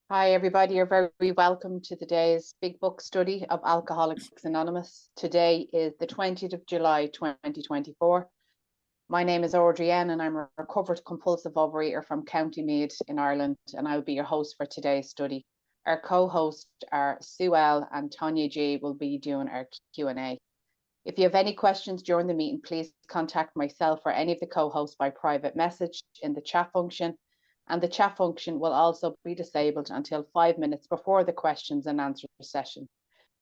Hi, everybody. You're very welcome to today's Big Book study of Alcoholics Anonymous. Today is the 20th of July, 2024. My name is Audrey-Ann and I'm a recovered compulsive overeater from County Meath in Ireland, and I'll be your host for today's study. Our co-hosts are Sue L and Tonya G will be doing our Q&A. If you have any questions during the meeting, please contact myself or any of the co-hosts by private message in the chat function. And the chat function will also be disabled until 5 minutes before the questions and answers session.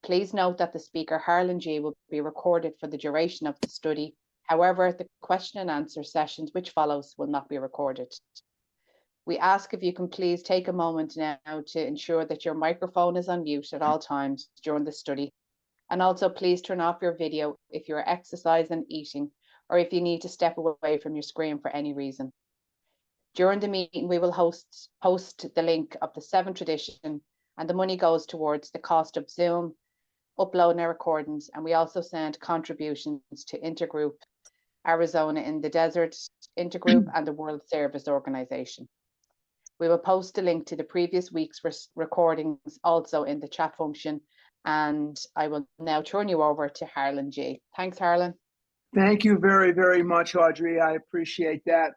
Please note that the speaker, Harlan G, will be recorded for the duration of the study. However, the question and answer sessions which follows will not be recorded. We ask if you can please take a moment now to ensure that your microphone is on mute at all times during the study. And also please turn off your video if you're exercising, eating, or if you need to step away from your screen for any reason. During the meeting, we will post the link of the 7th edition, and the money goes towards the cost of Zoom, uploading our recordings, and we also send contributions to Intergroup Arizona in the Desert, Intergroup, and the World Service Organization. We will post a link to the previous week's recordings also in the chat function, and I will now turn you over to Harlan G. Thanks, Harlan. Thank you very, very much, Audrey. I appreciate that.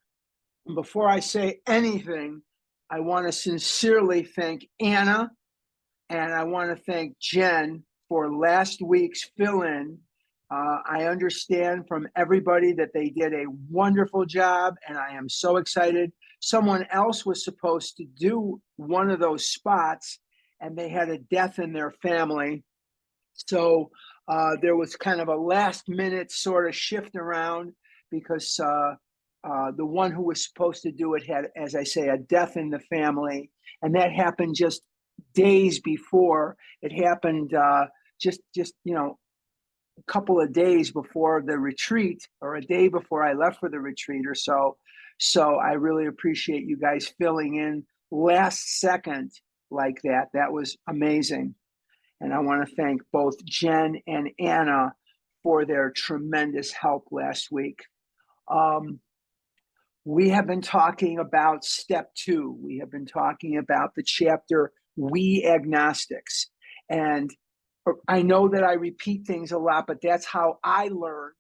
Before I say anything, I want to sincerely thank Anna, and I want to thank Jen for last week's fill-in. I understand from everybody that they did a wonderful job, and I am so excited. Someone else was supposed to do one of those spots, and they had a death in their family. So there was kind of a last-minute sort of shift around because the one who was supposed to do it had, as I say, a death in the family, and that happened just days before. It happened just a couple of days before the retreat, or a day before I left for the retreat or so. So I really appreciate you guys filling in last second like that. That was amazing. And I want to thank both Jen and Anna for their tremendous help last week. We have been talking about step 2. We have been talking about the chapter, We Agnostics. And I know that I repeat things a lot, but that's how I learn.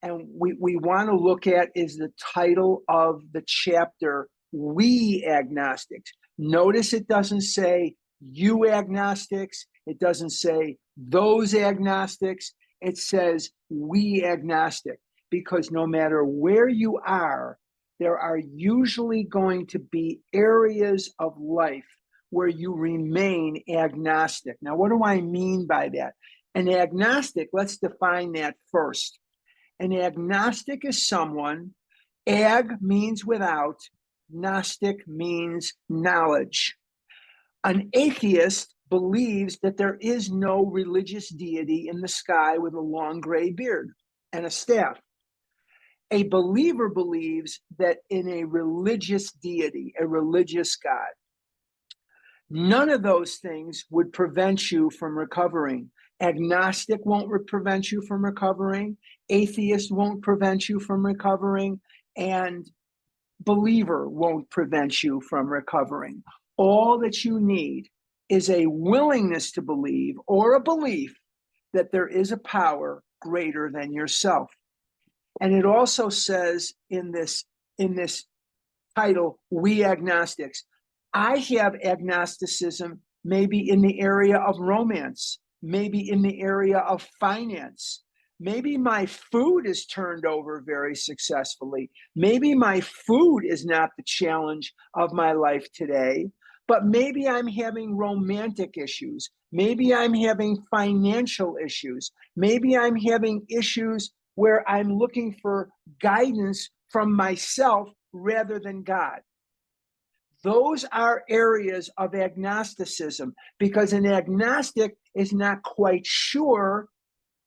And we want to look at is the title of the chapter, We Agnostics. Notice it doesn't say you agnostics. It doesn't say those agnostics. It says we agnostic, because no matter where you are, there are usually going to be areas of life where you remain agnostic. Now, what do I mean by that? An agnostic, let's define that first. An agnostic is someone, ag means without, gnostic means knowledge. An atheist believes that there is no religious deity in the sky with a long gray beard and a staff. A believer believes that in a religious deity, a religious God. None of those things would prevent you from recovering. Agnostic won't prevent you from recovering. Atheist won't prevent you from recovering. And believer won't prevent you from recovering. All that you need is a willingness to believe, or a belief that there is a power greater than yourself. And it also says in this title, We Agnostics, I have agnosticism maybe in the area of romance, maybe in the area of finance. Maybe my food is turned over very successfully. Maybe my food is not the challenge of my life today, but maybe I'm having romantic issues. Maybe I'm having financial issues. Maybe I'm having issues where I'm looking for guidance from myself rather than God. Those are areas of agnosticism, because an agnostic is not quite sure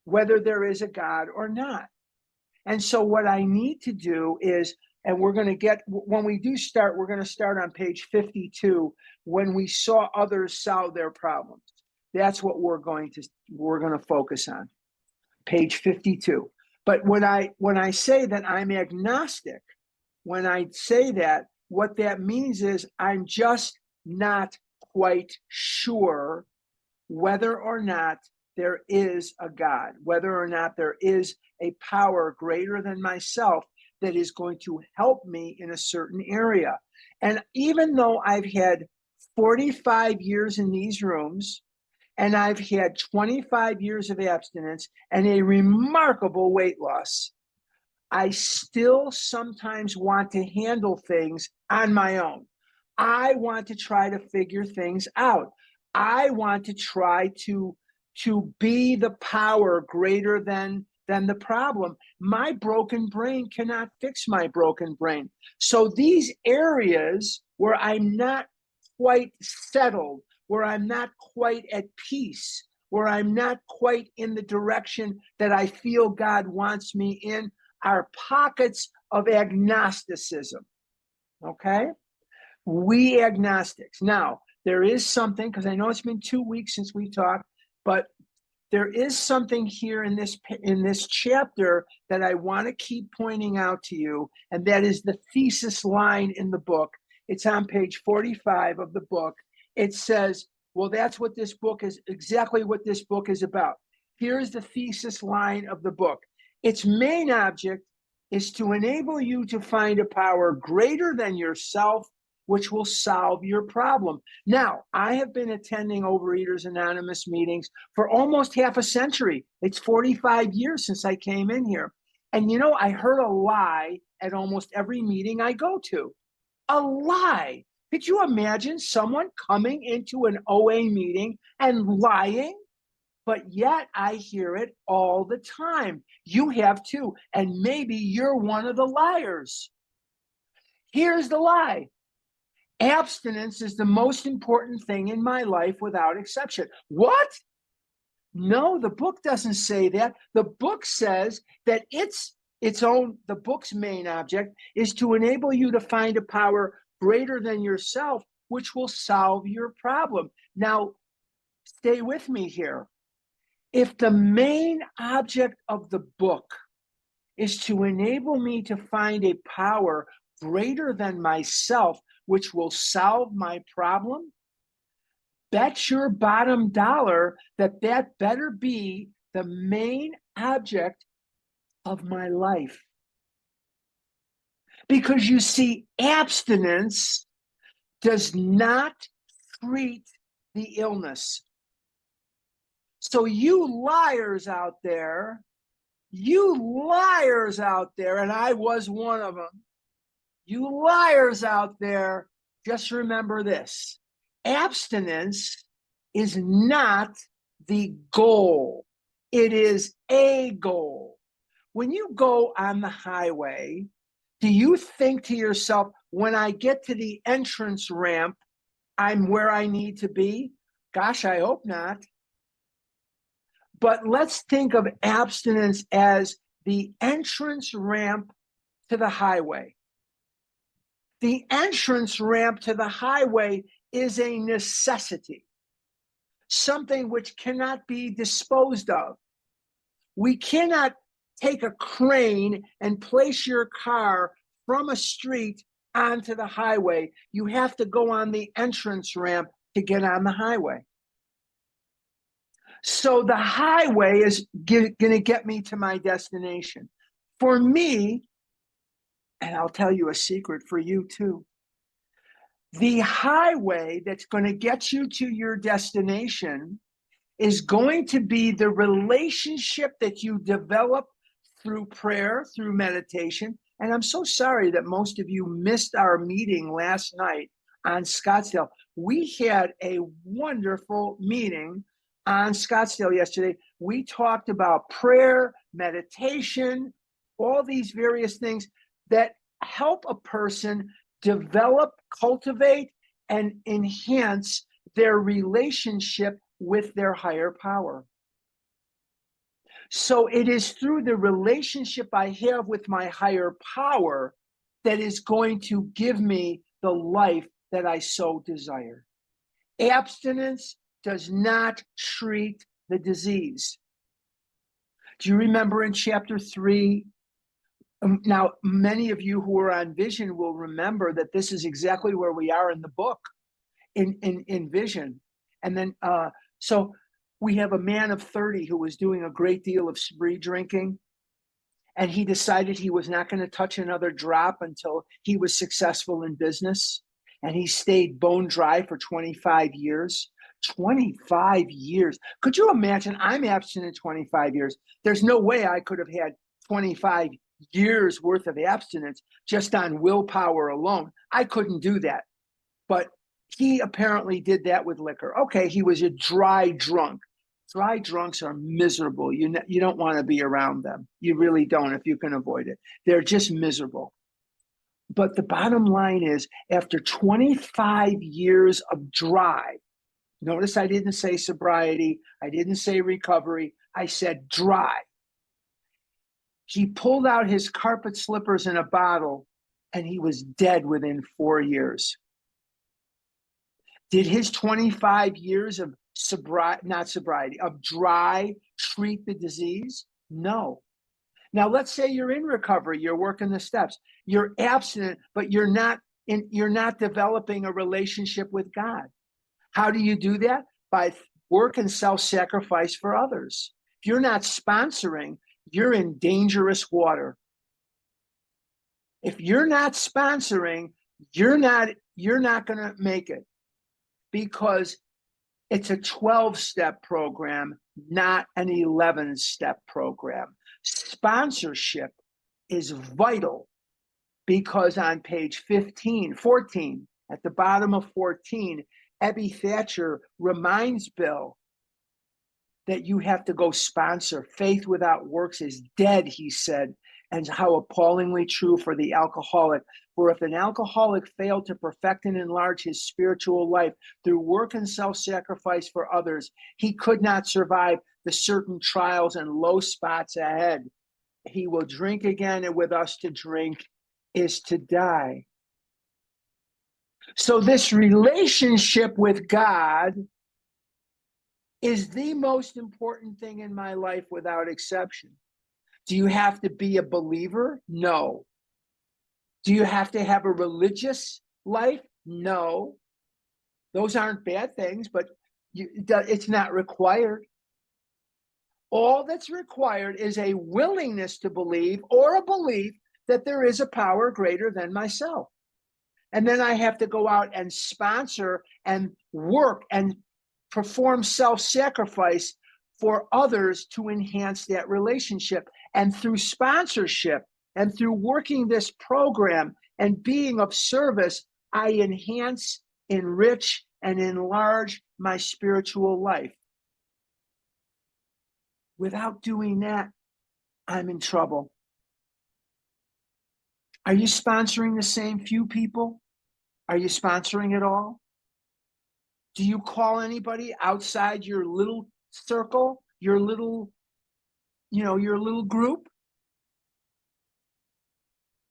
whether there is a God or not. And so what I need to do is, and we're going to get, when we do start, we're going to start on page 52, when we saw others solve their problems. That's what we're going to focus on, page 52. But when I say that I'm agnostic, when I say that, what that means is I'm just not quite sure whether or not there is a God, whether or not there is a power greater than myself that is going to help me in a certain area. And even though I've had 45 years in these rooms, and I've had 25 years of abstinence and a remarkable weight loss, I still sometimes want to handle things on my own. I want to try to figure things out. I want to try to be the power greater than the problem. My broken brain cannot fix my broken brain. So these areas where I'm not quite settled, where I'm not quite at peace, where I'm not quite in the direction that I feel God wants me in, are pockets of agnosticism. Okay? We agnostics. Now, there is something, because I know it's been 2 weeks since we talked, but there is something here in this chapter that I want to keep pointing out to you, and that is the thesis line in the book. It's on page 45 of the book. It says, well, that's what this book is, exactly what this book is about. Here's the thesis line of the book. Its main object is to enable you to find a power greater than yourself, which will solve your problem. Now, I have been attending Overeaters Anonymous meetings for almost half a century. It's 45 years since I came in here. And you know, I heard a lie at almost every meeting I go to. A lie. Could you imagine someone coming into an OA meeting and lying? But yet I hear it all the time. You have too. And maybe you're one of the liars. Here's the lie. Abstinence is the most important thing in my life without exception. What? No, the book doesn't say that. The book says that the book's main object is to enable you to find a power greater than yourself, which will solve your problem. Now, stay with me here. If the main object of the book is to enable me to find a power greater than myself, which will solve my problem, bet your bottom dollar that that better be the main object of my life. Because you see, abstinence does not treat the illness. So you liars out there, and I was one of them, you liars out there, just remember this. Abstinence is not the goal. It is a goal. When you go on the highway, do you think to yourself, when I get to the entrance ramp, I'm where I need to be? Gosh, I hope not. But let's think of abstinence as the entrance ramp to the highway. The entrance ramp to the highway is a necessity, something which cannot be disposed of. We cannot take a crane and place your car from a street onto the highway. You have to go on the entrance ramp to get on the highway. So the highway is going to get me to my destination. For me, and I'll tell you a secret for you too, the highway that's going to get you to your destination is going to be the relationship that you develop through prayer, through meditation. And I'm so sorry that most of you missed our meeting last night on Scottsdale. We had a wonderful meeting on Scottsdale yesterday. We talked about prayer, meditation, all these various things that help a person develop, cultivate, and enhance their relationship with their higher power. So it is through the relationship I have with my higher power that is going to give me the life that I so desire. Abstinence does not treat the disease. Do you remember in chapter 3 Now, many of you who are on Vision will remember that this is exactly where we are in the book, in Vision. And then, so we have a man of 30 who was doing a great deal of spree drinking, and he decided he was not going to touch another drop until he was successful in business. And he stayed bone dry for 25 years. 25 years. Could you imagine? I'm abstinent 25 years. There's no way I could have had 25 years worth of abstinence just on willpower alone. I couldn't do that. But he apparently did that with liquor. Okay, he was a dry drunk. Dry drunks are miserable. You don't want to be around them. You really don't if you can avoid it. They're just miserable. But the bottom line is, after 25 years of dry, notice I didn't say sobriety, I didn't say recovery, I said dry. He pulled out his carpet slippers in a bottle, and he was dead within 4 years. Did his 25 years of of dry treat the disease? No. Now, let's say you're in recovery, you're working the steps, you're abstinent, but you're not developing a relationship with God. How do you do that? By work and self-sacrifice for others. If you're not sponsoring, you're in dangerous water. If you're not sponsoring, you're not going to make it, because it's a 12-step program, not an 11-step program. Sponsorship is vital, because on page 14, at the bottom of 14, Ebby Thatcher reminds Bill that you have to go sponsor. Faith without works is dead, he said, and how appallingly true for the alcoholic. For if an alcoholic failed to perfect and enlarge his spiritual life through work and self-sacrifice for others, he could not survive the certain trials and low spots ahead. He will drink again, and with us to drink is to die. So this relationship with God is the most important thing in my life without exception. Do you have to be a believer? No. Do you have to have a religious life? No. Those aren't bad things, but it's not required. All that's required is a willingness to believe, or a belief that there is a power greater than myself. And then I have to go out and sponsor and work and perform self-sacrifice for others to enhance that relationship. And through sponsorship and through working this program and being of service, I enhance, enrich, and enlarge my spiritual life. Without doing that, I'm in trouble. Are you sponsoring the same few people? Are you sponsoring it all? Do you call anybody outside your little circle, your little group?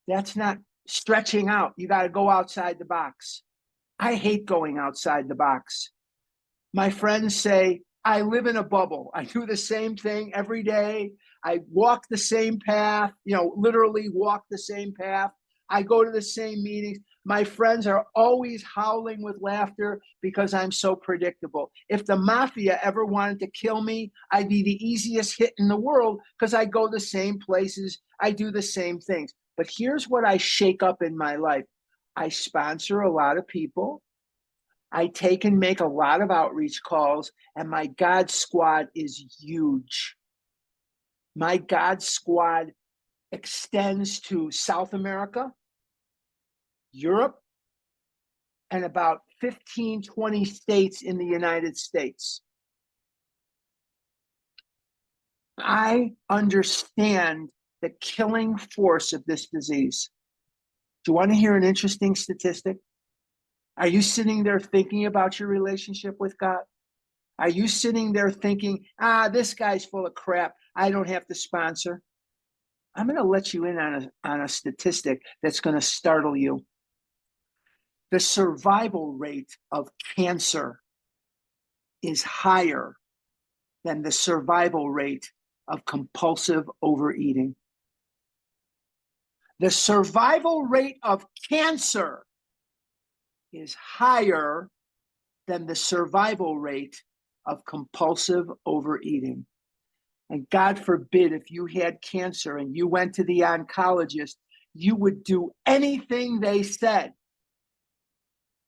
That's not stretching out. You got to go outside the box. I hate going outside the box. My friends say, I live in a bubble. I do the same thing every day. I walk the same path, literally walk the same path. I go to the same meetings. My friends are always howling with laughter because I'm so predictable. If the mafia ever wanted to kill me, I'd be the easiest hit in the world because I go the same places. I do the same things. But here's what I shake up in my life. I sponsor a lot of people. I take and make a lot of outreach calls, and my God squad is huge. My God squad extends to South America, Europe, and about 15, 20 states in the United States. I understand the killing force of this disease. Do you want to hear an interesting statistic? Are you sitting there thinking about your relationship with God? Are you sitting there thinking, this guy's full of crap, I don't have to sponsor? I'm going to let you in on a statistic that's going to startle you. The survival rate of cancer is higher than the survival rate of compulsive overeating. The survival rate of cancer is higher than the survival rate of compulsive overeating. And God forbid, if you had cancer and you went to the oncologist, you would do anything they said.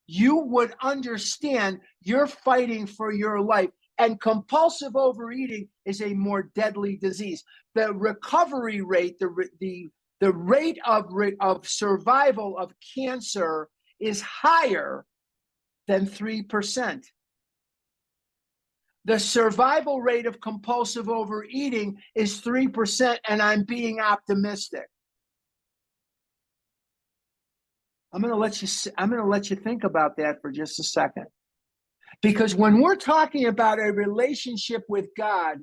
You would understand you're fighting for your life. And compulsive overeating is a more deadly disease. The recovery rate, the rate of survival of cancer is higher than 3%. The survival rate of compulsive overeating is 3%, and I'm being optimistic. I'm going to let you think about that for just a second. Because when we're talking about a relationship with God,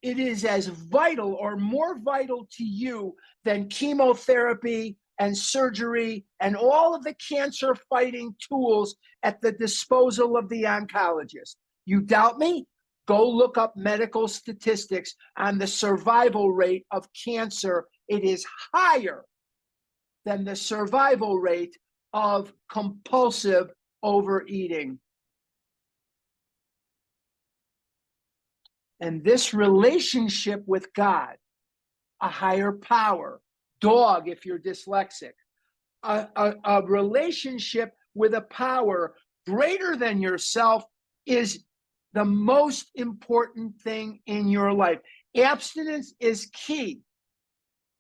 it is as vital or more vital to you than chemotherapy and surgery and all of the cancer fighting tools at the disposal of the oncologist. You doubt me? Go look up medical statistics on the survival rate of cancer. It is higher than the survival rate of compulsive overeating. And this relationship with God, a higher power, dog if you're dyslexic, a relationship with a power greater than yourself is the most important thing in your life. Abstinence is key.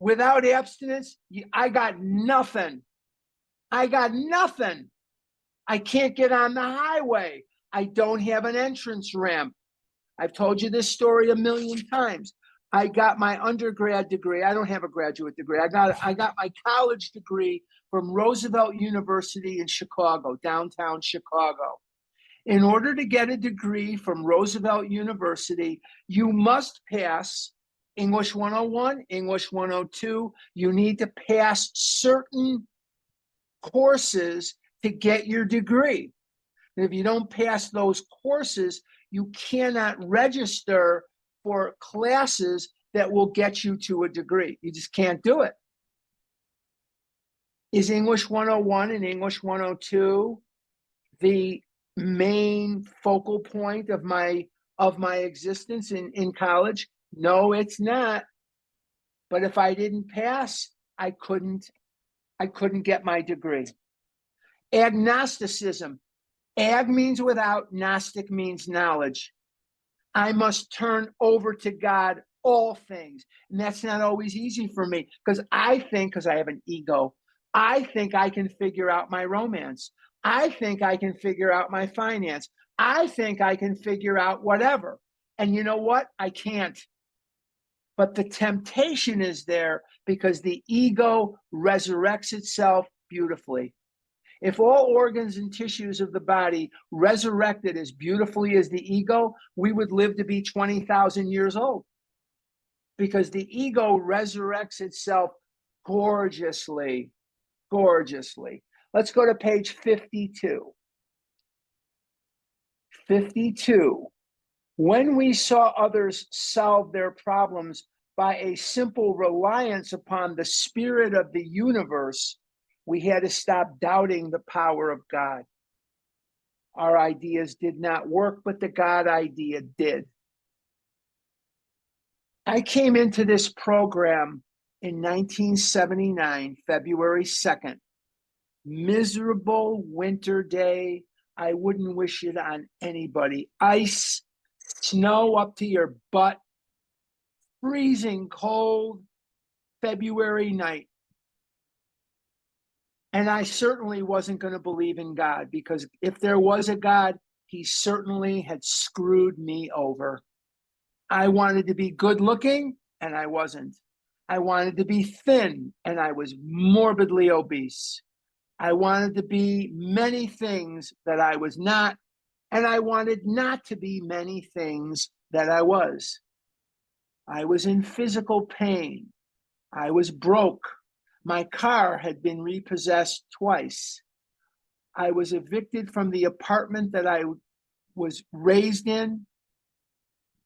Without abstinence, I got nothing. I got nothing. I can't get on the highway. I don't have an entrance ramp. I've told you this story a million times. I got my undergrad degree. I don't have a graduate degree. I got my college degree from Roosevelt University in Chicago, downtown Chicago. In order to get a degree from Roosevelt University, you must pass English 101, English 102. You need to pass certain courses to get your degree. And if you don't pass those courses, you cannot register for classes that will get you to a degree. You just can't do it. Is English 101 and English 102 the main focal point of my existence in college? No, it's not. But if I didn't pass, I couldn't get my degree. Agnosticism. Ag means without, Gnostic means knowledge. I must turn over to God all things. And that's not always easy for me because I have an ego, I think I can figure out my romance. I think I can figure out my finance. I think I can figure out whatever. And you know what? I can't. But the temptation is there because the ego resurrects itself beautifully. If all organs and tissues of the body resurrected as beautifully as the ego, we would live to be 20,000 years old. Because the ego resurrects itself gorgeously, gorgeously. Let's go to page 52. 52. When we saw others solve their problems by a simple reliance upon the spirit of the universe, we had to stop doubting the power of God. Our ideas did not work, but the God idea did. I came into this program in 1979, February 2nd. Miserable winter day. I wouldn't wish it on anybody. Ice, snow up to your butt, freezing cold February night. And I certainly wasn't going to believe in God because if there was a God, he certainly had screwed me over. I wanted to be good looking and I wasn't. I wanted to be thin and I was morbidly obese. I wanted to be many things that I was not, and I wanted not to be many things that I was. I was in physical pain. I was broke. My car had been repossessed twice. I was evicted from the apartment that I was raised in.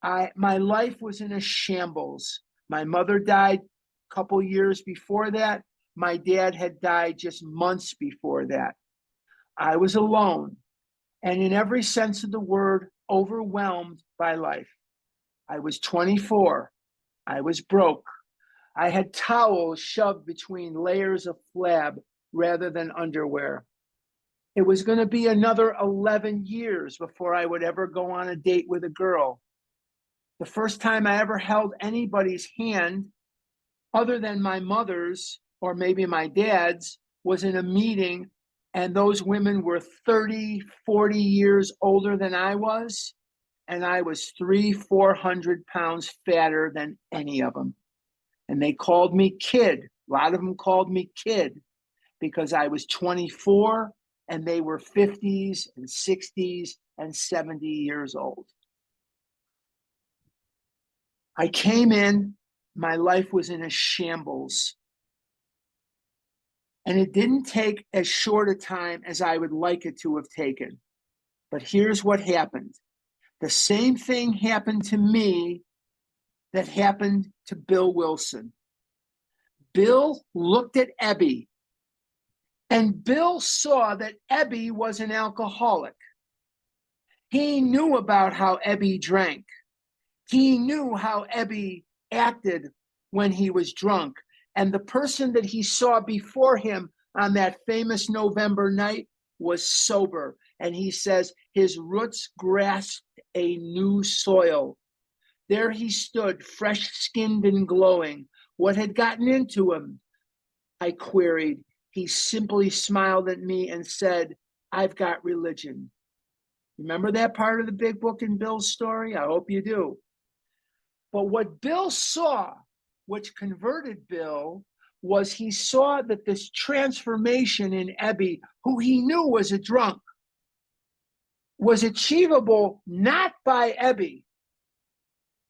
My life was in a shambles. My mother died a couple years before that. My dad had died just months before that. I was alone, and in every sense of the word, overwhelmed by life. I was 24. I was broke. I had towels shoved between layers of flab rather than underwear. It was going to be another 11 years before I would ever go on a date with a girl. The first time I ever held anybody's hand, other than my mother's or maybe my dad's, was in a meeting, and those women were 30, 40 years older than I was, and I was 400 pounds fatter than any of them. And they called me kid. A lot of them called me kid because I was 24 and they were 50s and 60s and 70 years old. I came in, my life was in a shambles. And it didn't take as short a time as I would like it to have taken. But here's what happened. The same thing happened to me that happened to Bill Wilson. Bill looked at Ebby, and Bill saw that Ebby was an alcoholic. He knew about how Ebby drank. He knew how Ebby acted when he was drunk. And the person that he saw before him on that famous November night was sober. And he says his roots grasped a new soil. There he stood, fresh-skinned and glowing. What had gotten into him? I queried. He simply smiled at me and said, I've got religion. Remember that part of the big book in Bill's story? I hope you do. But what Bill saw, which converted Bill, was he saw that this transformation in Ebby, who he knew was a drunk, was achievable not by Ebby,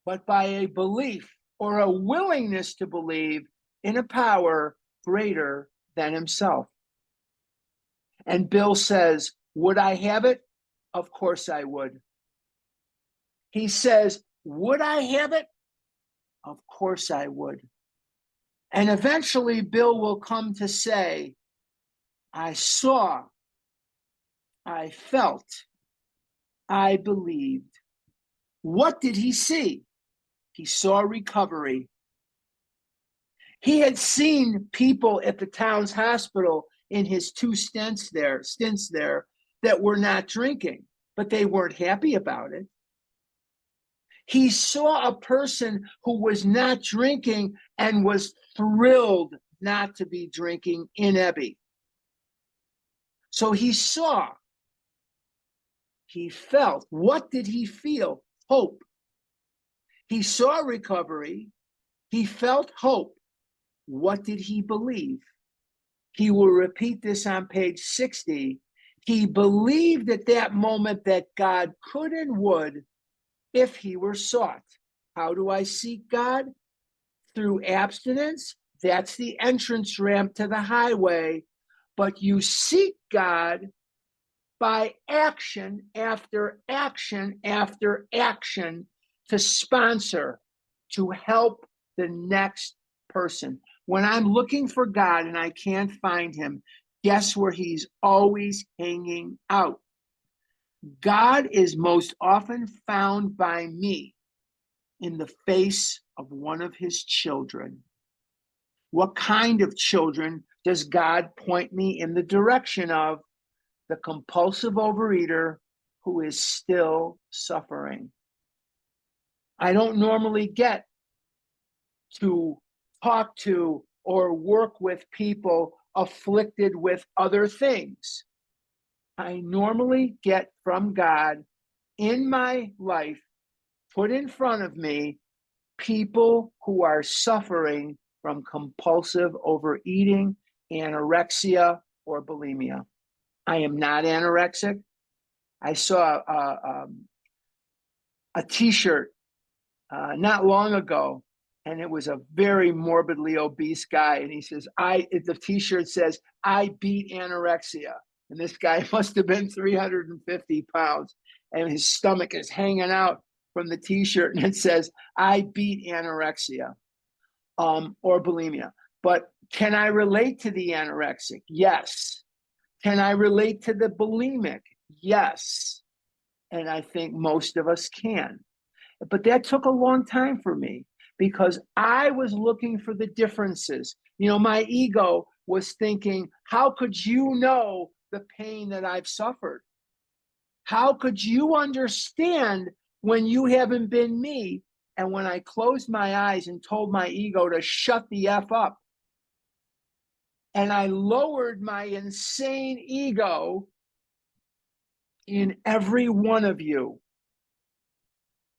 but by a belief or a willingness to believe in a power greater than himself. And Bill says, would I have it? Of course I would. He says, would I have it? Of course I would. And eventually Bill will come to say, I saw, I felt, I believed. What did he see? He saw recovery. He had seen people at the town's hospital in his 2 stints there that were not drinking, but they weren't happy about it. He saw a person who was not drinking and was thrilled not to be drinking in Ebby. So he saw, he felt. What did he feel? Hope. He saw recovery. He felt hope. What did he believe? He will repeat this on page 60. He believed at that moment that God could and would if he were sought. How do I seek God? Through abstinence. That's the entrance ramp to the highway. But you seek God by action after action after action to sponsor, to help the next person. When I'm looking for God and I can't find him, guess where he's always hanging out? God is most often found by me in the face of one of his children. What kind of children does God point me in the direction of? The compulsive overeater who is still suffering. I don't normally get to talk to or work with people afflicted with other things. I normally get from God in my life, put in front of me, people who are suffering from compulsive overeating, anorexia, or bulimia. I am not anorexic. I saw a t-shirt not long ago, and it was a very morbidly obese guy. And he says, the t-shirt says, I beat anorexia. And this guy must have been 350 pounds. And his stomach is hanging out from the t-shirt. And it says, I beat anorexia or bulimia. But Can I relate to the anorexic? Yes. Can I relate to the bulimic? Yes. And I think most of us can. But that took a long time for me because I was looking for the differences. You know, my ego was thinking, how could you know the pain that I've suffered? How could you understand when you haven't been me? And when I closed my eyes and told my ego to shut the F up, and I lowered my insane ego in every one of you,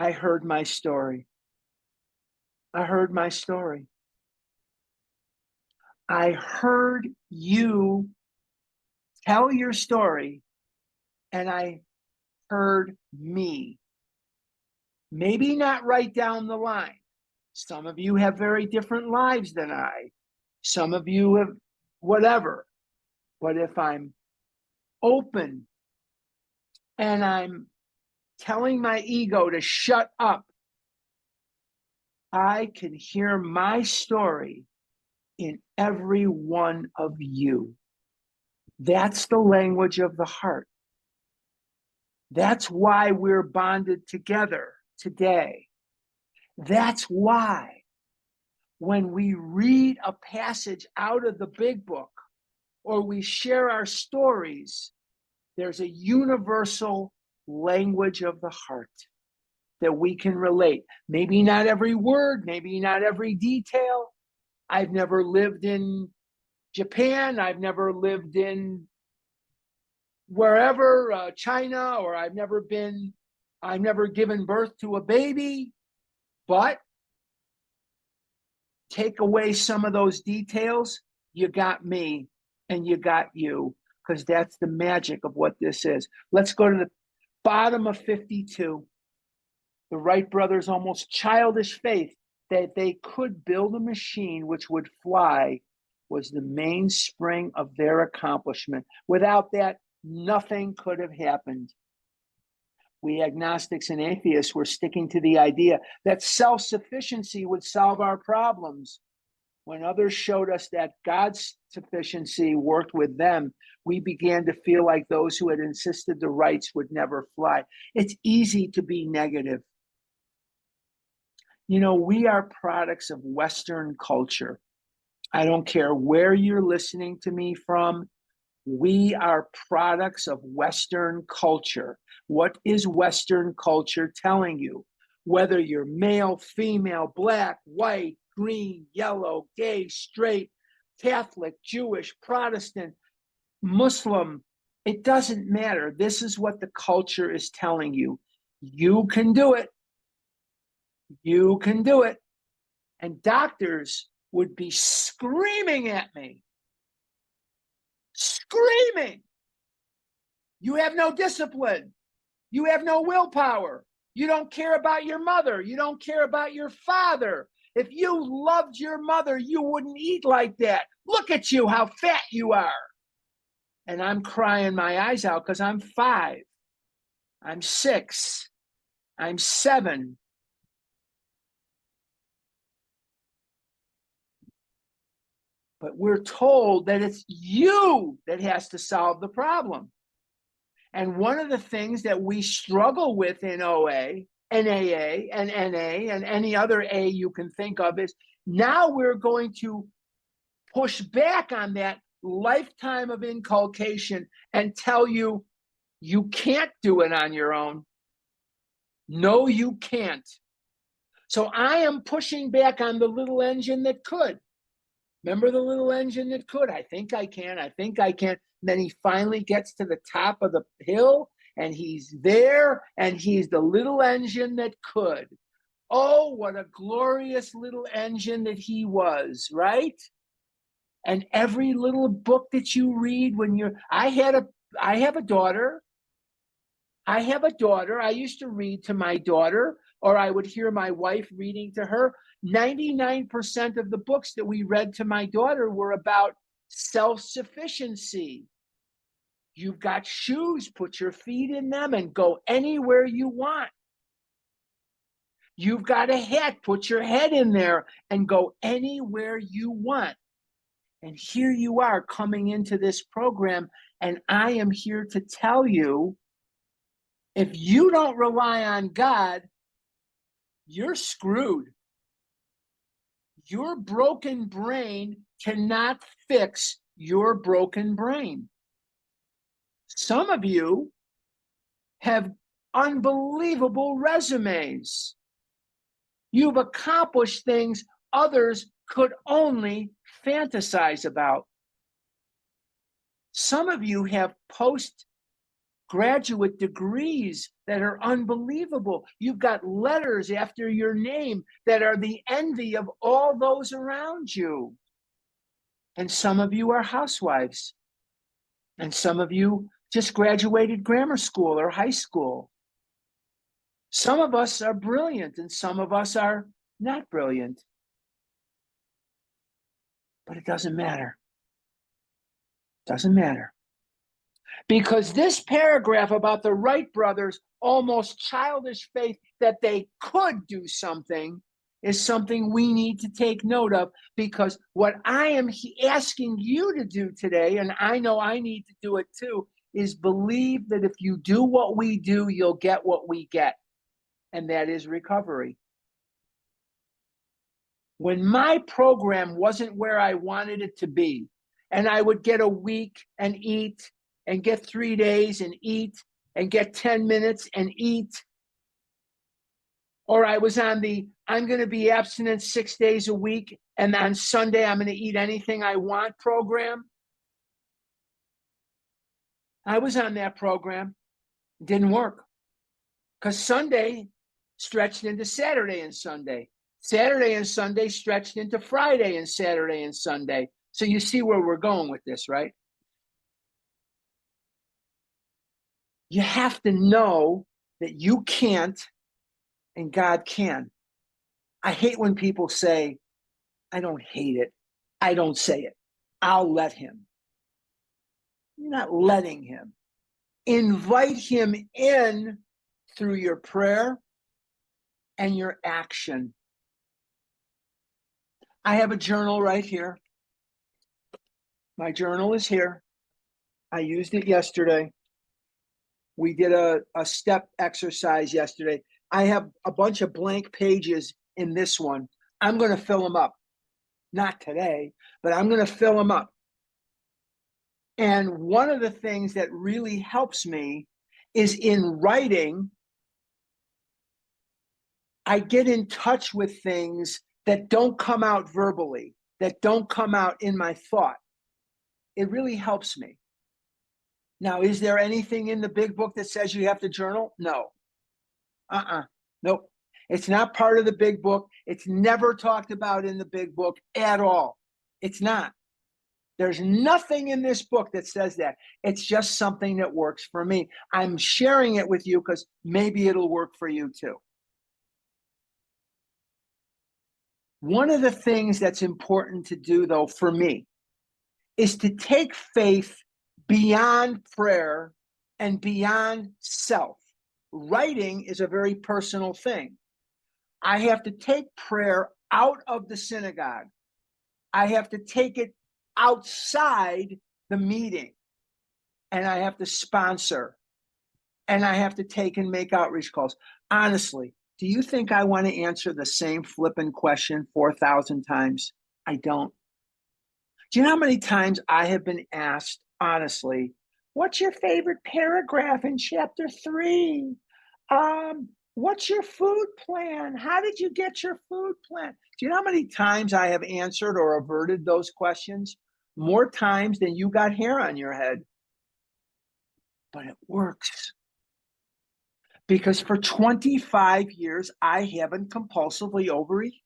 I heard my story. I heard my story. I heard you tell your story, and I heard me. Maybe not right down the line. Some of you have very different lives than I. Some of you have whatever. But if I'm open and I'm telling my ego to shut up, I can hear my story in every one of you. That's the language of the heart. That's why we're bonded together today. That's why when we read a passage out of the big book or we share our stories, there's a universal language of the heart that we can relate. Maybe not every word, maybe not every detail. I've never lived in Japan. I've never lived in wherever, China, or I've never given birth to a baby. But take away some of those details, you got me and you got you, because that's the magic of what this is. Let's go to the bottom of 52. The Wright brothers' almost childish faith that they could build a machine which would fly was the mainspring of their accomplishment. Without that, nothing could have happened. We agnostics and atheists were sticking to the idea that self-sufficiency would solve our problems. When others showed us that God's sufficiency worked with them, we began to feel like those who had insisted the Wrights would never fly. It's easy to be negative. You know, we are products of Western culture. I don't care where you're listening to me from. We are products of Western culture. What is Western culture telling you? Whether you're male, female, black, white, green, yellow, gay, straight, Catholic, Jewish, Protestant, Muslim, it doesn't matter. This is what the culture is telling you. You can do it. You can do it. And doctors would be screaming at me. Screaming. You have no discipline. You have no willpower. You don't care about your mother. You don't care about your father. If you loved your mother, you wouldn't eat like that. Look at you, how fat you are. And I'm crying my eyes out because I'm 5. I'm 6. I'm 7. But we're told that it's you that has to solve the problem. And one of the things that we struggle with in OA and AA and NA and any other A you can think of is now we're going to push back on that lifetime of inculcation and tell you, you can't do it on your own. No, you can't. So I am pushing back on the little engine that could. Remember the little engine that could? I think I can. I think I can. And then he finally gets to the top of the hill and he's there and he's the little engine that could. Oh, what a glorious little engine that he was, right? And every little book that you read when you're, I have a daughter. I have a daughter. I used to read to my daughter, or I would hear my wife reading to her. 99% of the books that we read to my daughter were about self-sufficiency. You've got shoes, put your feet in them and go anywhere you want. You've got a hat, put your head in there and go anywhere you want. And here you are coming into this program, and I am here to tell you, if you don't rely on God, you're screwed. Your broken brain cannot fix your broken brain. Some of you have unbelievable resumes. You've accomplished things others could only fantasize about. Some of you have postgraduate degrees that are unbelievable. You've got letters after your name that are the envy of all those around you. And some of you are housewives. And some of you just graduated grammar school or high school. Some of us are brilliant and some of us are not brilliant. But it doesn't matter. Doesn't matter. Because this paragraph about the Wright brothers' almost childish faith that they could do something is something we need to take note of, because what I am asking you to do today, and I know I need to do it too, is believe that if you do what we do, you'll get what we get, and that is recovery. When my program wasn't where I wanted it to be, and I would get a week and eat, and get 3 days and eat, and get 10 minutes and eat, or I was on the I'm going to be abstinent 6 days a week, and on Sunday I'm going to eat anything I want program. I was on that program. It didn't work, because Sunday stretched into Saturday and Sunday. Saturday and Sunday stretched into Friday and Saturday and Sunday. So you see where we're going with this, right? You have to know that you can't and God can. I hate when people say, I don't hate it. I don't say it. I'll let him. You're not letting him. Invite him in through your prayer and your action. I have a journal right here. My journal is here. I used it yesterday. We did a step exercise yesterday. I have a bunch of blank pages in this one. I'm going to fill them up. Not today, but I'm going to fill them up. And one of the things that really helps me is in writing, I get in touch with things that don't come out verbally, that don't come out in my thought. It really helps me. Now, is there anything in the big book that says you have to journal? No. Nope. It's not part of the big book. It's never talked about in the big book at all. It's not. There's nothing in this book that says that. It's just something that works for me. I'm sharing it with you because maybe it'll work for you too. One of the things that's important to do, though, for me, is to take faith beyond prayer and beyond self. Writing is a very personal thing. I have to take prayer out of the synagogue. I have to take it outside the meeting. And I have to sponsor. And I have to take and make outreach calls. Honestly, do you think I want to answer the same flippant question 4,000 times? I don't. Do you know how many times I have been asked, honestly, what's your favorite paragraph in chapter 3? What's your food plan? How did you get your food plan? Do you know how many times I have answered or averted those questions? More times than you got hair on your head. But it works. Because for 25 years, I haven't compulsively overeaten.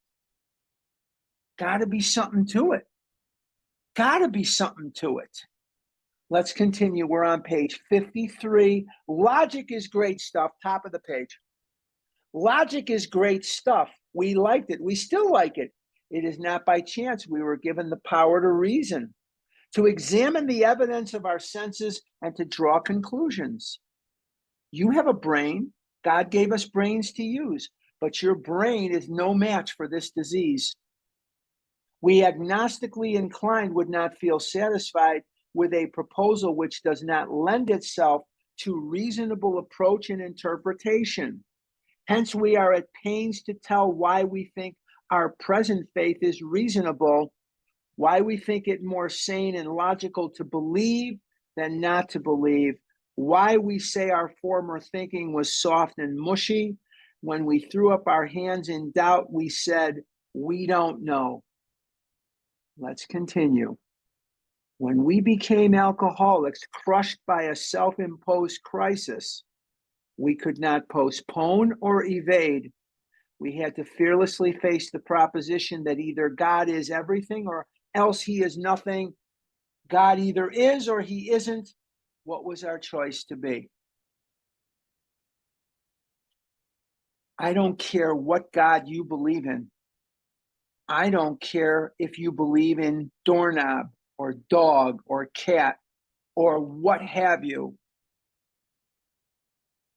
Got to be something to it. Got to be something to it. Let's continue. We're on page 53. Logic is great stuff. Top of the page. Logic is great stuff. We liked it. We still like it. It is not by chance we were given the power to reason, to examine the evidence of our senses, and to draw conclusions. You have a brain. God gave us brains to use, but your brain is no match for this disease. We agnostically inclined would not feel satisfied with a proposal which does not lend itself to reasonable approach and interpretation. Hence, we are at pains to tell why we think our present faith is reasonable, why we think it more sane and logical to believe than not to believe, why we say our former thinking was soft and mushy. When we threw up our hands in doubt, we said, we don't know. Let's continue. When we became alcoholics, crushed by a self-imposed crisis, we could not postpone or evade. We had to fearlessly face the proposition that either God is everything or else he is nothing. God either is or he isn't. What was our choice to be? I don't care what God you believe in. I don't care if you believe in doorknob or dog or cat or what have you.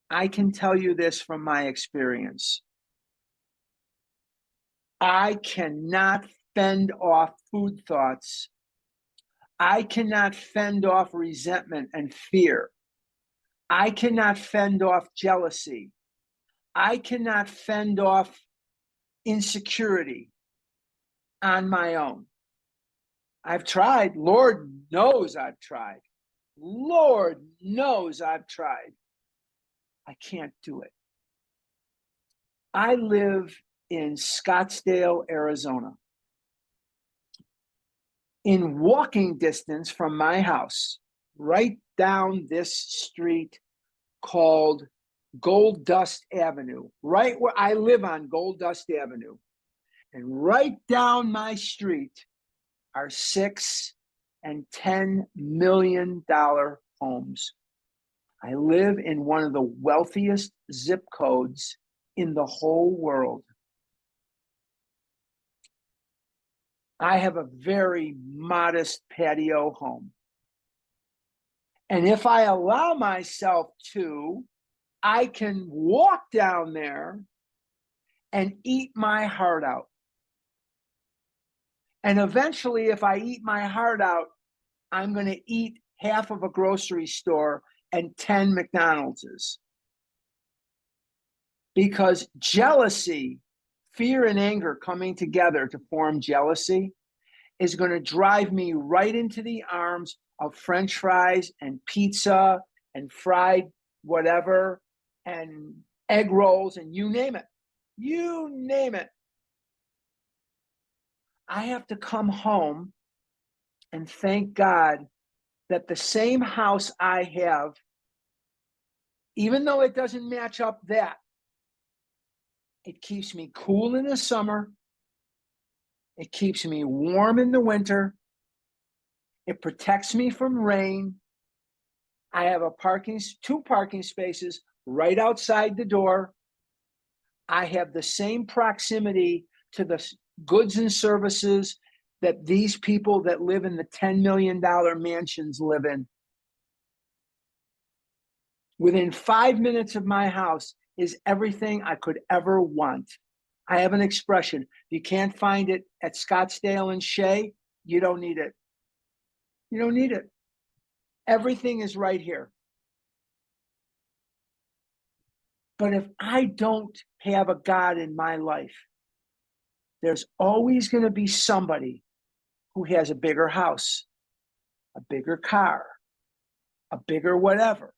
I can tell you this from my experience. I cannot fend off food thoughts. I cannot fend off resentment and fear. I cannot fend off jealousy. I cannot fend off insecurity on my own. I've tried. Lord knows I've tried. Lord knows I've tried. I can't do it. I live in Scottsdale, Arizona. In walking distance from my house, right down this street called Gold Dust Avenue, right where I live on Gold Dust Avenue. And right down my street are $6 and $10 million homes. I live in one of the wealthiest zip codes in the whole world. I have a very modest patio home. And if I allow myself to, I can walk down there and eat my heart out. And eventually, if I eat my heart out, I'm going to eat half of a grocery store and 10 McDonald's. Because jealousy, fear and anger coming together to form jealousy is going to drive me right into the arms of French fries and pizza and fried whatever and egg rolls and you name it. You name it. I have to come home and thank God that the same house I have, even though it doesn't match up that, it keeps me cool in the summer. It keeps me warm in the winter. It protects me from rain. I have two parking spaces right outside the door. I have the same proximity to the goods and services that these people that live in the $10 million mansions live in. Within 5 minutes of my house is everything I could ever want. I have an expression. If you can't find it at Scottsdale and Shea, you don't need it. You don't need it. Everything is right here. But if I don't have a God in my life, there's always going to be somebody who has a bigger house, a bigger car, a bigger whatever.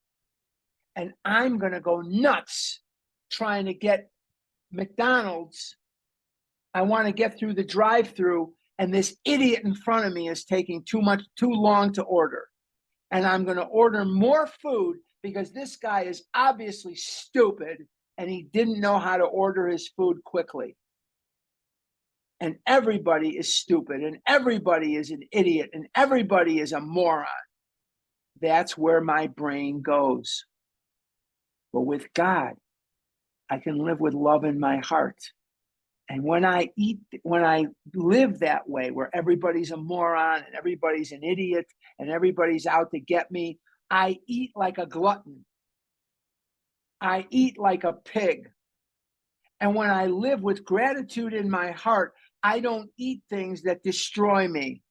And I'm going to go nuts trying to get McDonald's. I want to get through the drive-through, and this idiot in front of me is taking too long to order. And I'm going to order more food because this guy is obviously stupid and he didn't know how to order his food quickly. And everybody is stupid and everybody is an idiot and everybody is a moron. That's where my brain goes. But with God, I can live with love in my heart. And when I live that way, where everybody's a moron and everybody's an idiot and everybody's out to get me, I eat like a glutton. I eat like a pig. And when I live with gratitude in my heart, I don't eat things that destroy me.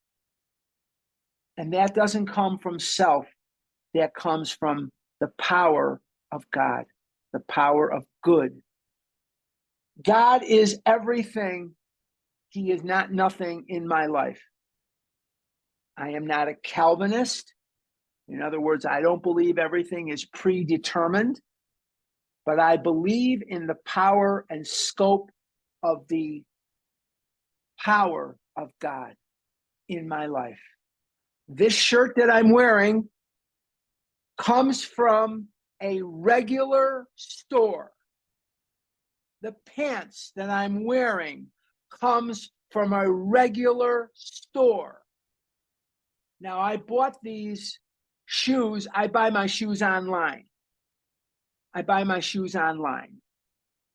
And that doesn't come from self. That comes from the power of God, the power of good. God is everything. He is not nothing in my life. I am not a Calvinist. In other words, I don't believe everything is predetermined, but I believe in the power and scope of the power of God in my life. This shirt that I'm wearing comes from a regular store. The pants that I'm wearing comes from a regular store. Now, I bought these shoes. I buy my shoes online.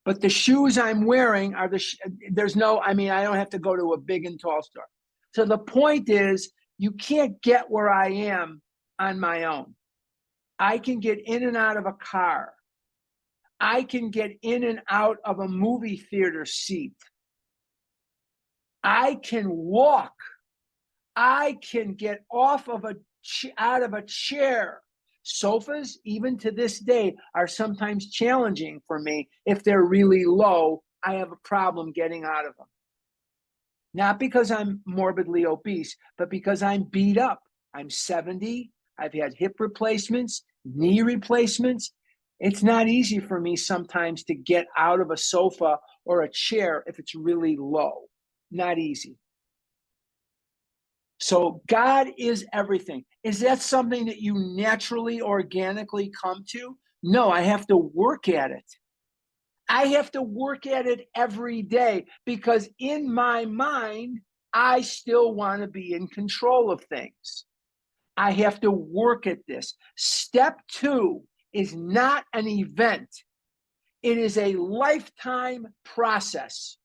But the shoes I'm wearing are I don't have to go to a big and tall store. So the point is, you can't get where I am on my own. I can get in and out of a car. I can get in and out of a movie theater seat. I can walk. I can get out of a chair. Sofas, even to this day, are sometimes challenging for me. If they're really low, I have a problem getting out of them. Not because I'm morbidly obese, but because I'm beat up. I'm 70. I've had hip replacements, knee replacements. It's not easy for me sometimes to get out of a sofa or a chair if it's really low. Not easy. So God is everything. Is that something that you naturally, organically come to? No, I have to work at it. I have to work at it every day because in my mind, I still want to be in control of things. I have to work at this. Step 2 is not an event. It is a lifetime process.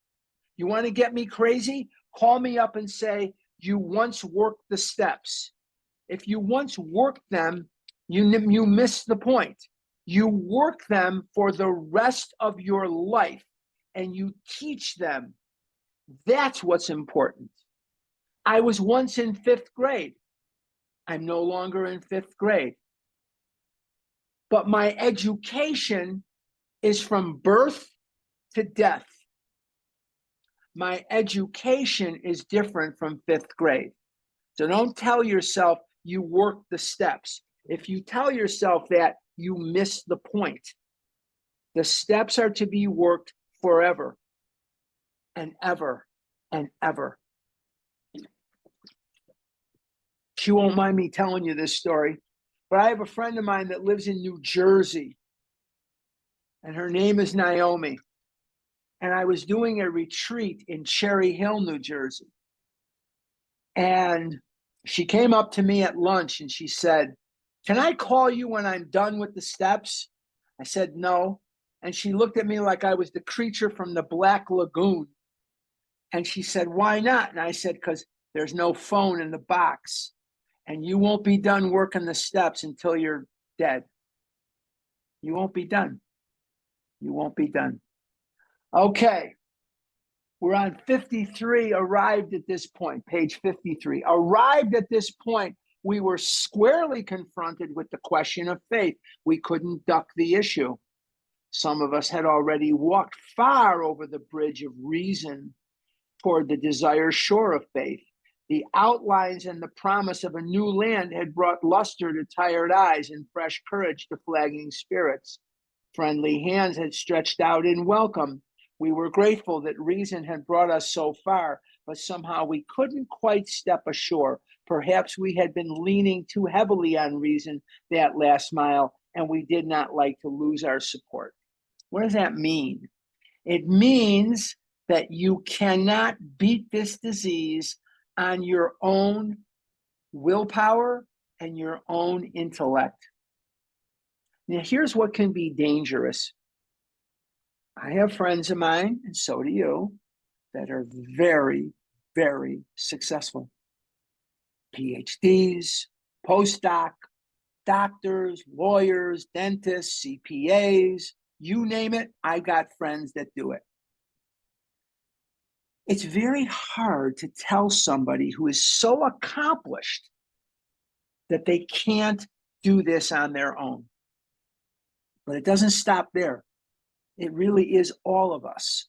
You want to get me crazy? Call me up and say, you once worked the steps. If you once worked them, you miss the point. You work them for the rest of your life and you teach them. That's what's important. I was once in 5th grade. I'm no longer in 5th grade. But my education is from birth to death. My education is different from 5th grade. So don't tell yourself you worked the steps. If you tell yourself that, you miss the point. The steps are to be worked forever and ever and ever. She won't mind me telling you this story, but I have a friend of mine that lives in New Jersey, and her name is Naomi. And I was doing a retreat in Cherry Hill, New Jersey. And she came up to me at lunch and she said, "Can I call you when I'm done with the steps?" I said, "No." And she looked at me like I was the creature from the Black Lagoon. And she said, "Why not?" And I said, "Because there's no phone in the box. And you won't be done working the steps until you're dead. You won't be done. You won't be done." Okay. We're on 53, arrived at this point, page 53. Arrived at this point, we were squarely confronted with the question of faith. We couldn't duck the issue. Some of us had already walked far over the bridge of reason toward the desired shore of faith. The outlines and the promise of a new land had brought luster to tired eyes and fresh courage to flagging spirits. Friendly hands had stretched out in welcome. We were grateful that reason had brought us so far, but somehow we couldn't quite step ashore. Perhaps we had been leaning too heavily on reason that last mile, and we did not like to lose our support. What does that mean? It means that you cannot beat this disease on your own willpower and your own intellect. Now, here's what can be dangerous. I have friends of mine, and so do you, that are very, very successful. PhDs, postdoc, doctors, lawyers, dentists, CPAs, you name it, I got friends that do it. It's very hard to tell somebody who is so accomplished that they can't do this on their own. But it doesn't stop there. It really is all of us,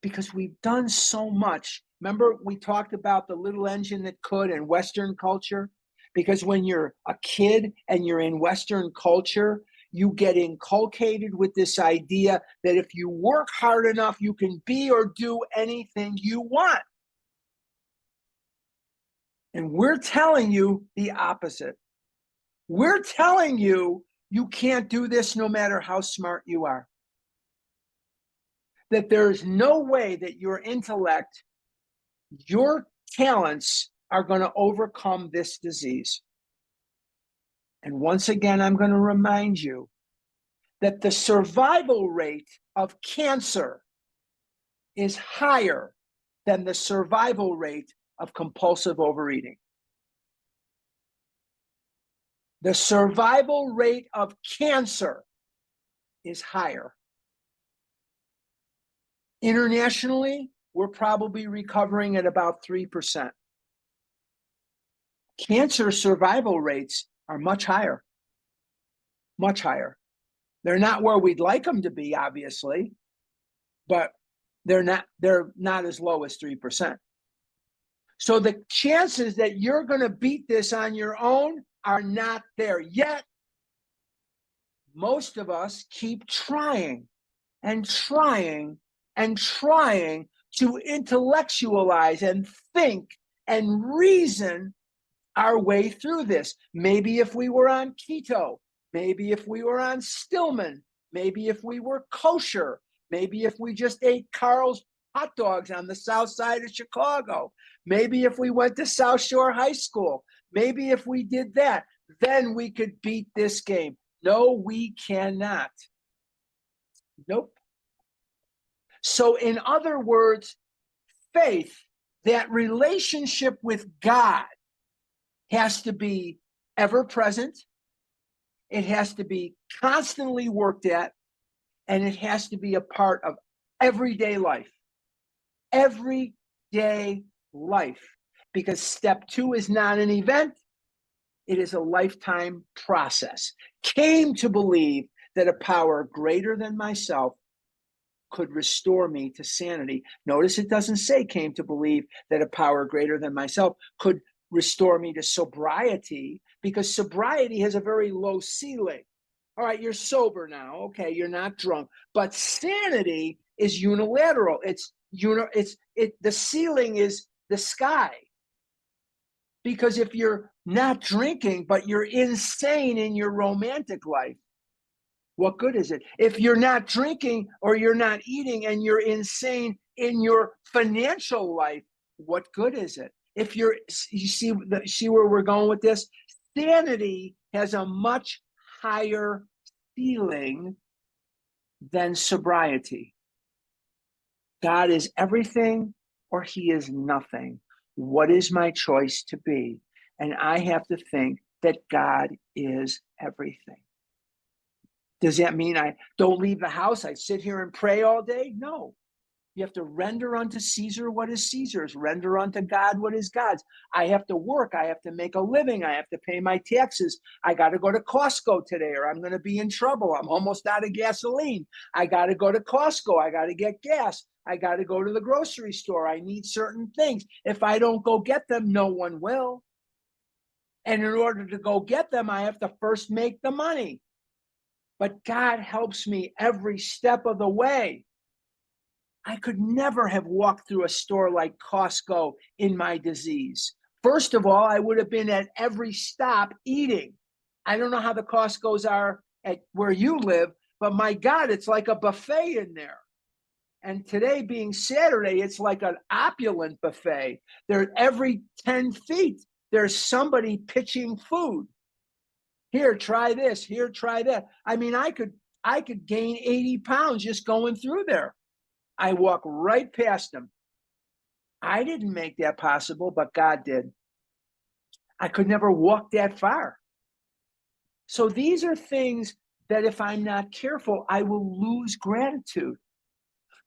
because we've done so much. Remember, we talked about the little engine that could in Western culture? Because when you're a kid and you're in Western culture, you get inculcated with this idea that if you work hard enough, you can be or do anything you want. And we're telling you the opposite. We're telling you you can't do this no matter how smart you are. That there is no way that your intellect, your talents are going to overcome this disease. And once again, I'm going to remind you that the survival rate of cancer is higher than the survival rate of compulsive overeating. The survival rate of cancer is higher. Internationally, we're probably recovering at about 3%. Cancer survival rates are much higher. Much higher. They're not where we'd like them to be, obviously, but they're not as low as 3%. So the chances that you're going to beat this on your own are not there yet. Most of us keep trying and trying and trying to intellectualize and think and reason our way through this. Maybe if we were on keto, maybe if we were on Stillman, maybe if we were kosher, maybe if we just ate Carl's hot dogs on the south side of Chicago, maybe if we went to South Shore High School, maybe if we did that, then we could beat this game. No, we cannot. Nope. So in other words, faith, that relationship with God, has to be ever present. It has to be constantly worked at, and it has to be a part of everyday life. Everyday life. Because step 2 is not an event, it is a lifetime process. Came to believe that a power greater than myself could restore me to sanity. Notice it doesn't say came to believe that a power greater than myself could restore me to sobriety, because sobriety has a very low ceiling. All right, you're sober now. Okay, you're not drunk. But sanity is unilateral. The ceiling is the sky. Because if you're not drinking, but you're insane in your romantic life, what good is it? If you're not drinking or you're not eating and you're insane in your financial life, what good is it? If you see where we're going with this? Sanity has a much higher ceiling than sobriety. God is everything or he is nothing. What is my choice to be? And I have to think that God is everything. Does that mean I don't leave the house? I sit here and pray all day? No. You have to render unto Caesar what is Caesar's, render unto God what is God's. I have to work. I have to make a living. I have to pay my taxes. I got to go to Costco today or I'm going to be in trouble. I'm almost out of gasoline. I got to go to Costco. I got to get gas. I got to go to the grocery store. I need certain things. If I don't go get them, no one will. And in order to go get them, I have to first make the money. But God helps me every step of the way. I could never have walked through a store like Costco in my disease. First of all, I would have been at every stop eating. I don't know how the Costco's are at where you live, but my God, it's like a buffet in there. And today being Saturday, it's like an opulent buffet. There, every 10 feet, there's somebody pitching food. Here, try this. Here, try that. I mean, I could gain 80 pounds just going through there. I walk right past them. I didn't make that possible, but God did. I could never walk that far. So these are things that if I'm not careful, I will lose gratitude.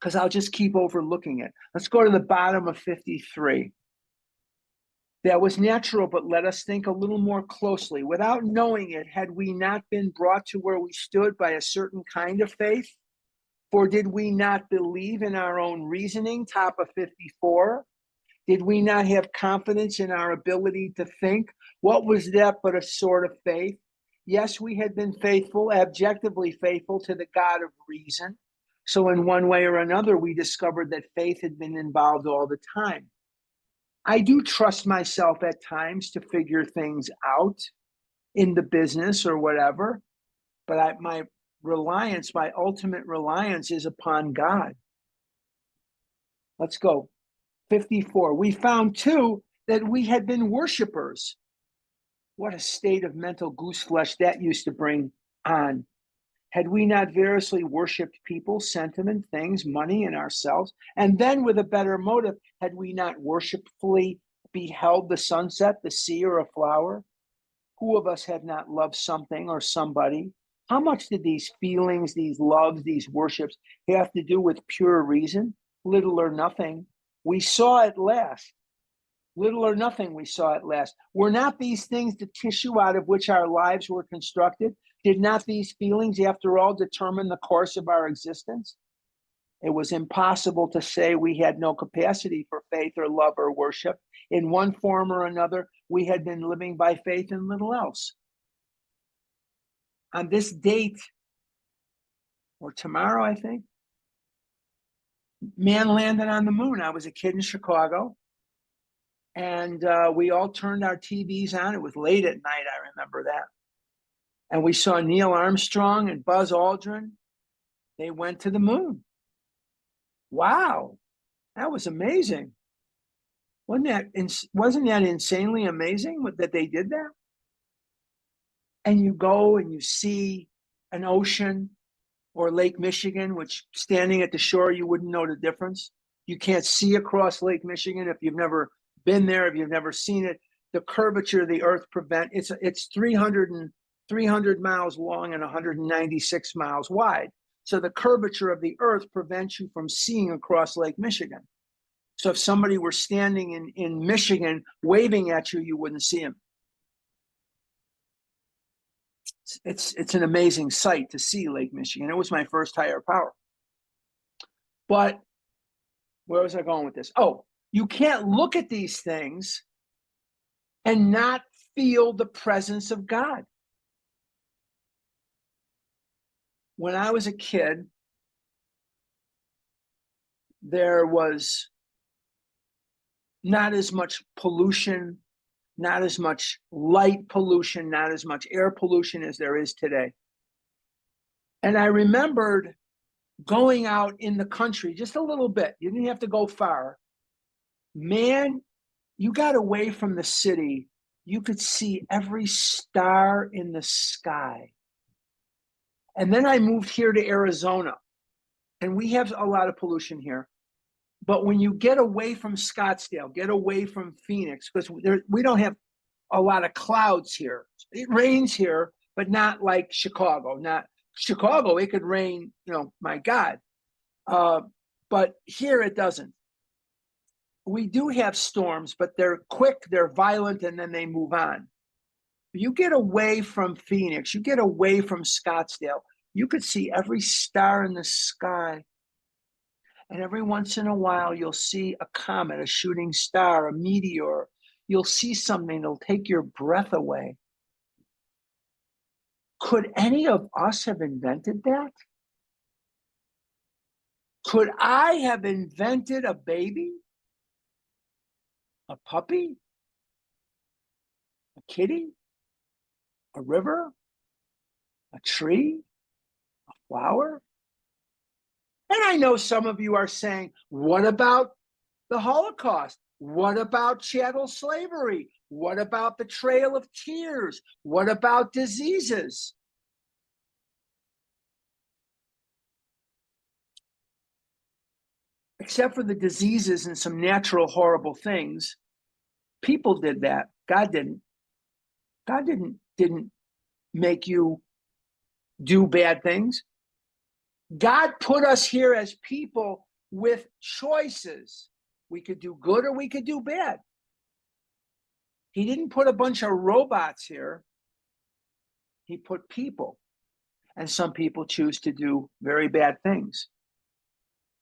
because I'll just keep overlooking it. Let's go to the bottom of 53. That was natural, but let us think a little more closely. Without knowing it, had we not been brought to where we stood by a certain kind of faith? For did we not believe in our own reasoning? Top of 54. Did we not have confidence in our ability to think? What was that but a sort of faith? Yes, we had been faithful, objectively faithful to the God of reason. So in one way or another, we discovered that faith had been involved all the time. I do trust myself at times to figure things out in the business or whatever, but my ultimate reliance is upon God. Let's go. 54. We found too that we had been worshipers. What a state of mental gooseflesh that used to bring on. Had we not variously worshipped people, sentiment, things, money, and ourselves? And then with a better motive, had we not worshipfully beheld the sunset, the sea, or a flower? Who of us had not loved something or somebody? How much did these feelings, these loves, these worships have to do with pure reason? Little or nothing. We saw at last. Little or nothing we saw at last. Were not these things the tissue out of which our lives were constructed? Did not these feelings, after all, determine the course of our existence? It was impossible to say we had no capacity for faith or love or worship. In one form or another, we had been living by faith and little else. On this date, or tomorrow, I think, man landed on the moon. I was a kid in Chicago, and we all turned our TVs on. It was late at night, I remember that. And we saw Neil Armstrong and Buzz Aldrin. They went to the moon. Wow, that was amazing. Wasn't that insanely amazing that they did that? And you go and you see an ocean or Lake Michigan, which standing at the shore, you wouldn't know the difference. You can't see across Lake Michigan if you've never been there, if you've never seen it. The curvature of the earth it's 300 miles long and 196 miles wide. So the curvature of the earth prevents you from seeing across Lake Michigan. So if somebody were standing in Michigan waving at you, you wouldn't see him. It's an amazing sight to see Lake Michigan. It was my first higher power. But where was I going with this? Oh, you can't look at these things and not feel the presence of God. When I was a kid, there was not as much pollution, not as much light pollution, not as much air pollution as there is today. And I remembered going out in the country just a little bit. You didn't have to go far. Man, you got away from the city. You could see every star in the sky. And then I moved here to Arizona, and we have a lot of pollution here. But when you get away from Scottsdale, get away from Phoenix, because we don't have a lot of clouds here. It rains here, but not like Chicago. Not Chicago, it could rain, my God. But here it doesn't. We do have storms, but they're quick, they're violent, and then they move on. You get away from Phoenix, you get away from Scottsdale, you could see every star in the sky. And every once in a while, you'll see a comet, a shooting star, a meteor. You'll see something that'll take your breath away. Could any of us have invented that? Could I have invented a baby? A puppy? A kitty? A river? A tree? A flower? And I know some of you are saying, what about the Holocaust? What about chattel slavery? What about the Trail of Tears? What about diseases? Except for the diseases and some natural horrible things, people did that. God didn't. God didn't make you do bad things. God put us here as people with choices. We could do good or we could do bad. He didn't put a bunch of robots here. He put people. And some people choose to do very bad things.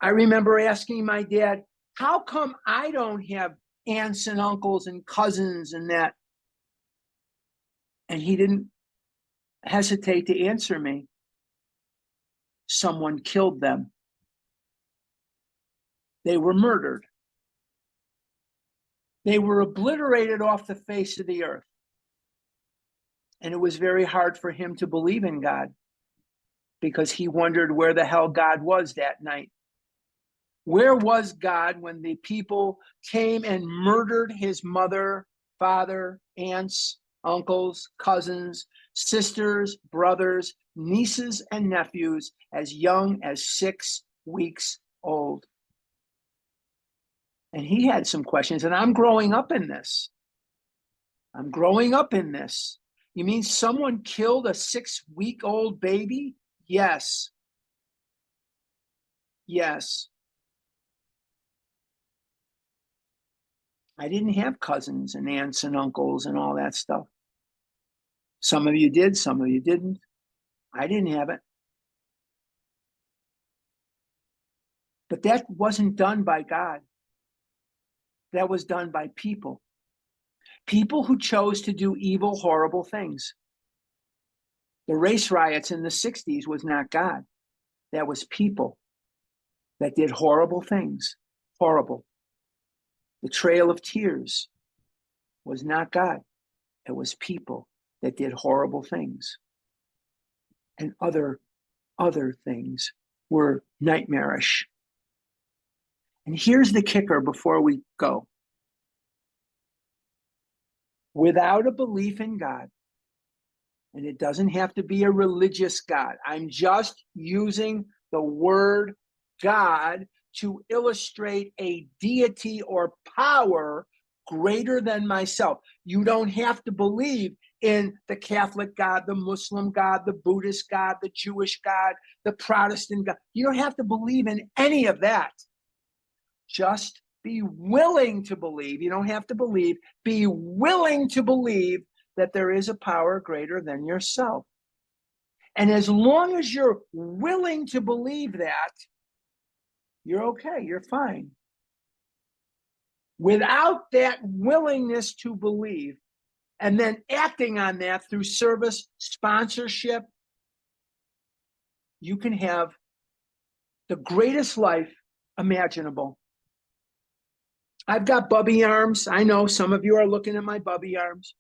I remember asking my dad, how come I don't have aunts and uncles and cousins and that? And he didn't hesitate to answer me. Someone killed them. They were murdered. They were obliterated off the face of the earth. And it was very hard for him to believe in God because he wondered where the hell God was that night. Where was God when the people came and murdered his mother, father, aunts, uncles, cousins, sisters, brothers, nieces, and nephews as young as 6 weeks old? And he had some questions, and I'm growing up in this. I'm growing up in this. You mean someone killed a 6-week-old baby? Yes. Yes. I didn't have cousins and aunts and uncles and all that stuff. Some of you did, some of you didn't. I didn't have it. But that wasn't done by God. That was done by people. People who chose to do evil, horrible things. The race riots in the 60s was not God. That was people that did horrible things. Horrible. The Trail of Tears was not God. It was people that did horrible things. And other things were nightmarish. And here's the kicker before we go. Without a belief in God, and it doesn't have to be a religious God, I'm just using the word God to illustrate a deity or power greater than myself. You don't have to believe in the Catholic God, the Muslim God, the Buddhist God, the Jewish God, the Protestant God. You don't have to believe in any of that. Just be willing to believe. You don't have to believe. Be willing to believe that there is a power greater than yourself. And as long as you're willing to believe that, you're okay, you're fine. Without that willingness to believe, and then acting on that through service, sponsorship, you can have the greatest life imaginable. I've got bubby arms. I know some of you are looking at my bubby arms.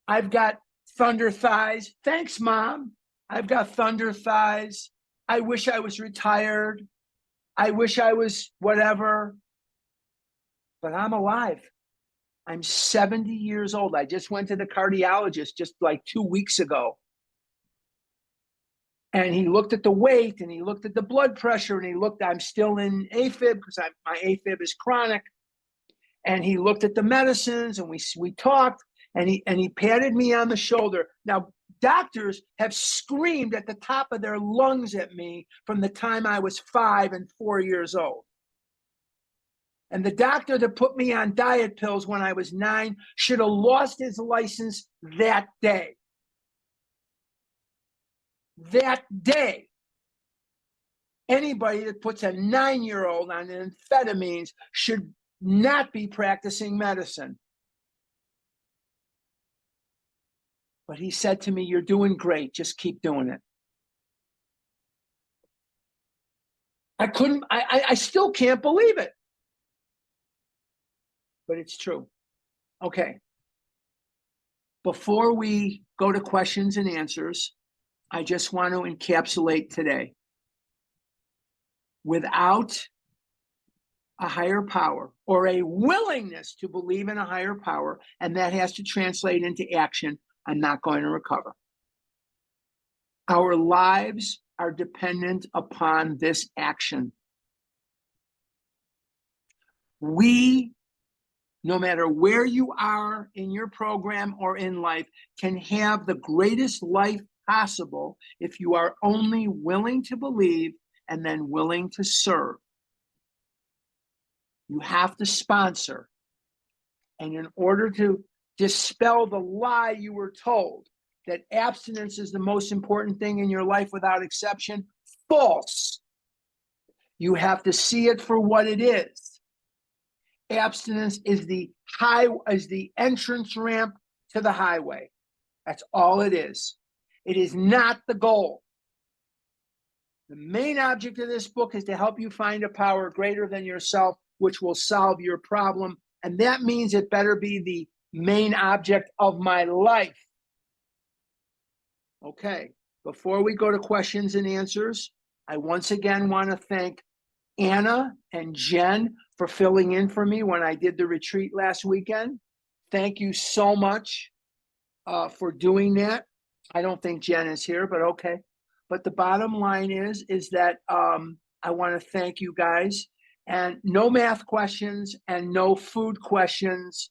I've got thunder thighs. Thanks, Mom. I've got thunder thighs. I wish I was retired. I wish I was whatever. But I'm alive. I'm 70 years old. I just went to the cardiologist just like 2 weeks ago. And he looked at the weight and he looked at the blood pressure and he looked, I'm still in AFib because my AFib is chronic. And he looked at the medicines and we talked and he patted me on the shoulder. Now, doctors have screamed at the top of their lungs at me from the time I was 5 and 4 years old. And the doctor that put me on diet pills when I was 9 should have lost his license that day. That day. Anybody that puts a 9-year-old on amphetamines should not be practicing medicine. But he said to me, you're doing great. Just keep doing it. I still can't believe it. But it's true. Okay. Before we go to questions and answers, I just want to encapsulate today. Without a higher power or a willingness to believe in a higher power, and that has to translate into action, I'm not going to recover. Our lives are dependent upon this action. We, no matter where you are in your program or in life, can have the greatest life possible if you are only willing to believe and then willing to serve. You have to sponsor. And in order to dispel the lie you were told that abstinence is the most important thing in your life without exception, false. You have to see it for what it is. Abstinence is the entrance ramp to the highway. That's all it is. It is not the goal. The main object of this book is to help you find a power greater than yourself, which will solve your problem. And that means it better be the main object of my life. Okay, before we go to questions and answers, I once again want to thank Anna and Jen for filling in for me when I did the retreat last weekend. Thank you so much for doing that. I don't think Jen is here, but okay. But the bottom line is that I want to thank you guys. And no math questions and no food questions